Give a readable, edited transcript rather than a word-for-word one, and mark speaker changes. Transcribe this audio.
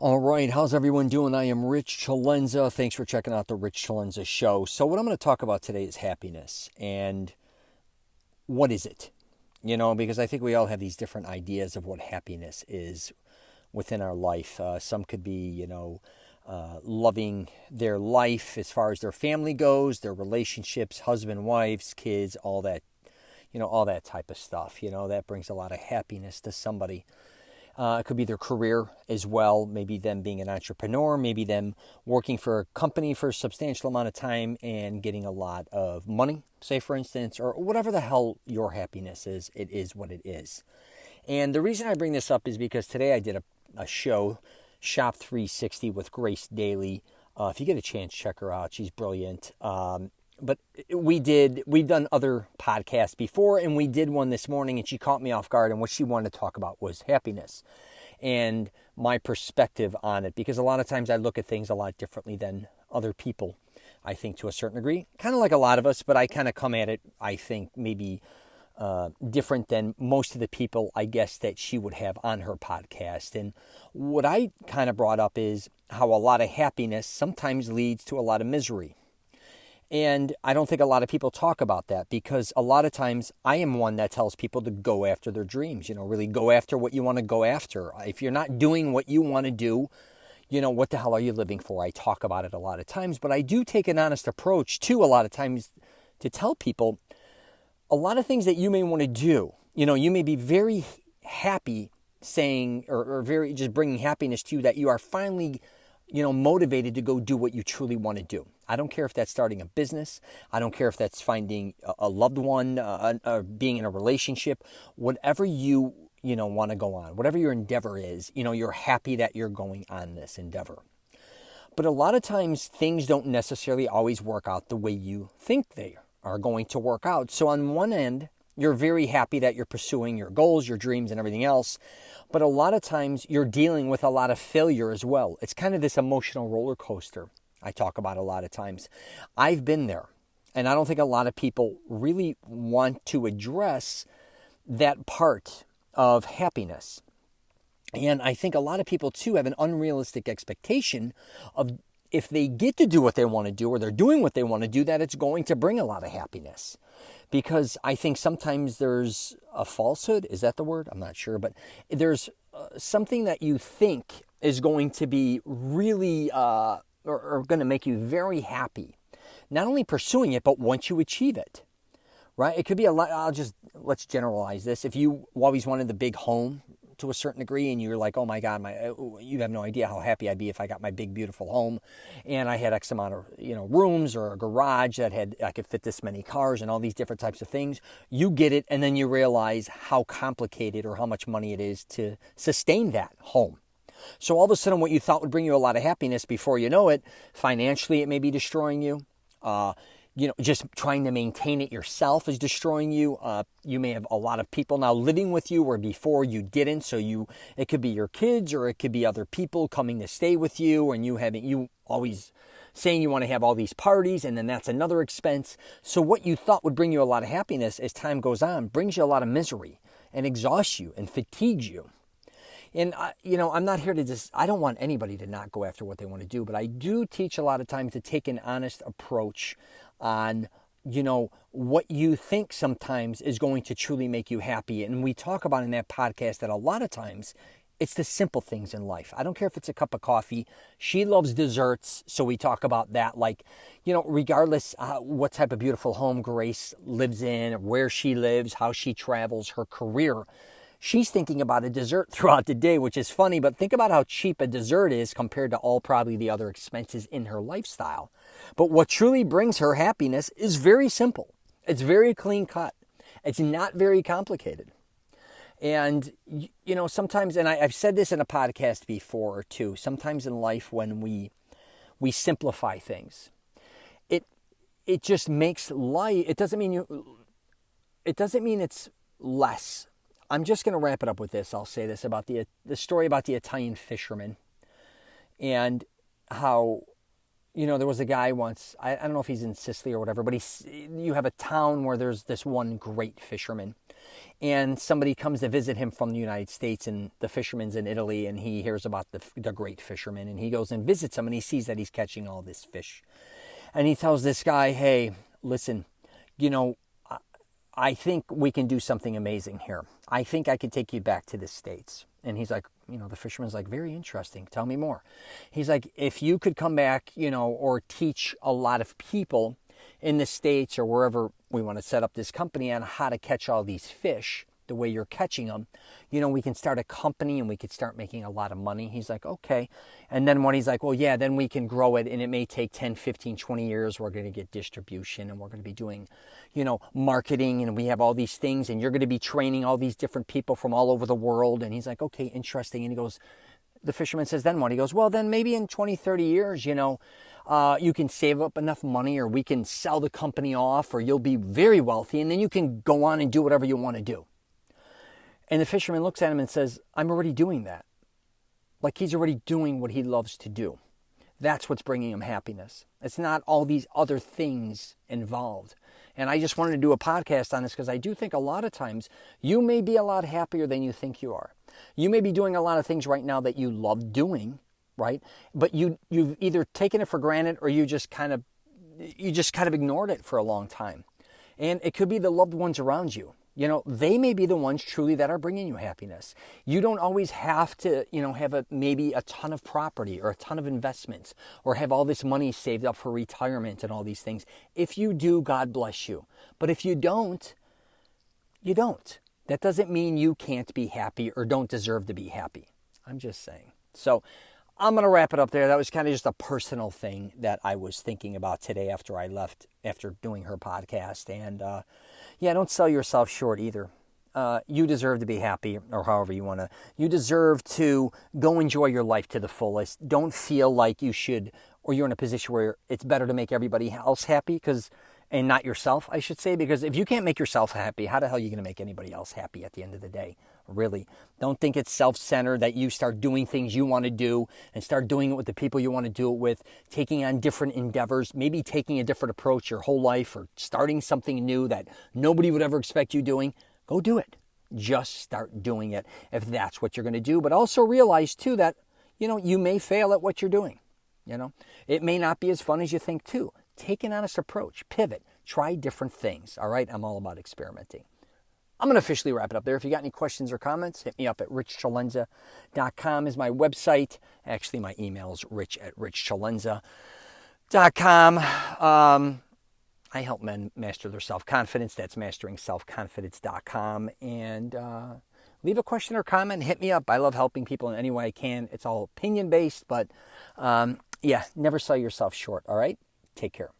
Speaker 1: All right, how's everyone doing? I am Rich CELENZA. Thanks for checking out the Rich CELENZA show. So what I'm going to talk about today is happiness. And what is it? Because I think we all have these different ideas of what happiness is within our life. Some could be, loving their life as far as their family goes, their relationships, husband, wives, kids, all that, all that type of stuff. That brings a lot of happiness to somebody. It could be their career as well, maybe them being an entrepreneur, maybe them working for a company for a substantial amount of time and getting a lot of money, say for instance, or whatever the hell your happiness is, it is what it is. And the reason I bring this up is because today I did a show, Shop 360 with Daly. If you get a chance, check her out. She's brilliant. But we've done other podcasts before, and we did one this morning, and she caught me off guard, and what she wanted to talk about was happiness and my perspective on it, because a lot of times I look at things a lot differently than other people, I think, to a certain degree, kind of like a lot of us, but I kind of come at it, I think, maybe different than most of the people, I guess, that she would have on her podcast. And what I kind of brought up is how a lot of happiness sometimes leads to a lot of misery. And I don't think a lot of people talk about that, because a lot of times I am one that tells people to go after their dreams, really go after what you want to go after. If you're not doing what you want to do, what the hell are you living for? I talk about it a lot of times, but I do take an honest approach too a lot of times to tell people a lot of things that you may want to do. You may be very happy saying, or very just bringing happiness to you, that you are finally motivated to go do what you truly want to do. I don't care if that's starting a business. I don't care if that's finding a loved one, or being in a relationship. Whatever you want to go on, whatever your endeavor is, you're happy that you're going on this endeavor. But a lot of times things don't necessarily always work out the way you think they are going to work out. So on one end, you're very happy that you're pursuing your goals, your dreams, and everything else. But a lot of times you're dealing with a lot of failure as well. It's kind of this emotional roller coaster I talk about a lot of times. I've been there. And I don't think a lot of people really want to address that part of happiness. And I think a lot of people too have an unrealistic expectation of, if they get to do what they want to do, or they're doing what they want to do, that it's going to bring a lot of happiness. Because I think sometimes there's a falsehood. Is that the word? I'm not sure. But there's something that you think is going to be really, or going to make you very happy. Not only pursuing it, but once you achieve it. Right? It could be a lot. Let's generalize this. If you always wanted the big home to a certain degree, and you're like, oh my God, you have no idea how happy I'd be if I got my big, beautiful home, and I had X amount of, rooms, or a garage that I could fit this many cars and all these different types of things. You get it, and then you realize how complicated or how much money it is to sustain that home. So all of a sudden, what you thought would bring you a lot of happiness, before you know it, financially, it may be destroying you. Just trying to maintain it yourself is destroying you. You may have a lot of people now living with you where before you didn't. So it could be your kids, or it could be other people coming to stay with you, and you always saying you want to have all these parties, and then that's another expense. So what you thought would bring you a lot of happiness as time goes on brings you a lot of misery and exhausts you and fatigues you. And, I'm not here to I don't want anybody to not go after what they want to do, but I do teach a lot of times to take an honest approach on, what you think sometimes is going to truly make you happy. And we talk about in that podcast that a lot of times it's the simple things in life. I don't care if it's a cup of coffee. She loves desserts, so we talk about that. Like, regardless what type of beautiful home Grace lives in, where she lives, how she travels, her career, she's thinking about a dessert throughout the day, which is funny, but think about how cheap a dessert is compared to all probably the other expenses in her lifestyle. But what truly brings her happiness is very simple. It's very clean cut. It's not very complicated. And, sometimes, and I've said this in a podcast before too, sometimes in life when we simplify things, it just makes life, it doesn't mean it's less. I'm just going to wrap it up with this. I'll say this about the story about the Italian fisherman, and how there was a guy once, I don't know if he's in Sicily or whatever, but you have a town where there's this one great fisherman. And somebody comes to visit him from the United States, and the fisherman's in Italy, and he hears about the great fisherman, and he goes and visits him, and he sees that he's catching all this fish. And he tells this guy, hey, listen, I think we can do something amazing here. I think I can take you back to the States. And he's like, the fisherman's like, very interesting. Tell me more. He's like, if you could come back, or teach a lot of people in the States or wherever we want to set up this company on how to catch all these fish the way you're catching them, we can start a company and we could start making a lot of money. He's like, okay. And then when he's like, well, yeah, then we can grow it, and it may take 10, 15, 20 years. We're going to get distribution, and we're going to be doing, marketing, and we have all these things, and you're going to be training all these different people from all over the world. And he's like, okay, interesting. And he goes, the fisherman says, then what? He goes, well, then maybe in 20, 30 years, you can save up enough money, or we can sell the company off, or you'll be very wealthy, and then you can go on and do whatever you want to do. And the fisherman looks at him and says, I'm already doing that. Like, he's already doing what he loves to do. That's what's bringing him happiness. It's not all these other things involved. And I just wanted to do a podcast on this because I do think a lot of times you may be a lot happier than you think you are. You may be doing a lot of things right now that you love doing, right? But you've either taken it for granted, or you just kind of ignored it for a long time. And it could be the loved ones around you. They may be the ones truly that are bringing you happiness. You don't always have to, have maybe a ton of property or a ton of investments, or have all this money saved up for retirement and all these things. If you do, God bless you. But if you don't, you don't. That doesn't mean you can't be happy or don't deserve to be happy. I'm just saying. So I'm going to wrap it up there. That was kind of just a personal thing that I was thinking about today after I left, after doing her podcast. And don't sell yourself short either. You deserve to be happy, or however you want to. You deserve to go enjoy your life to the fullest. Don't feel like you should, or you're in a position where it's better to make everybody else happy, and not yourself, I should say, because if you can't make yourself happy, how the hell are you going to make anybody else happy at the end of the day? Really. Don't think it's self-centered, that you start doing things you want to do and start doing it with the people you want to do it with, taking on different endeavors, maybe taking a different approach your whole life, or starting something new that nobody would ever expect you doing. Go do it. Just start doing it if that's what you're going to do. But also realize, too, that, you may fail at what you're doing. It may not be as fun as you think, too. Take an honest approach. Pivot. Try different things. All right? I'm all about experimenting. I'm going to officially wrap it up there. If you got any questions or comments, hit me up at richcelenza.com is my website. Actually, my email is rich@richcelenza.com. I help men master their self-confidence. That's masteringselfconfidence.com. And leave a question or comment. Hit me up. I love helping people in any way I can. It's all opinion-based, but never sell yourself short, all right? Take care.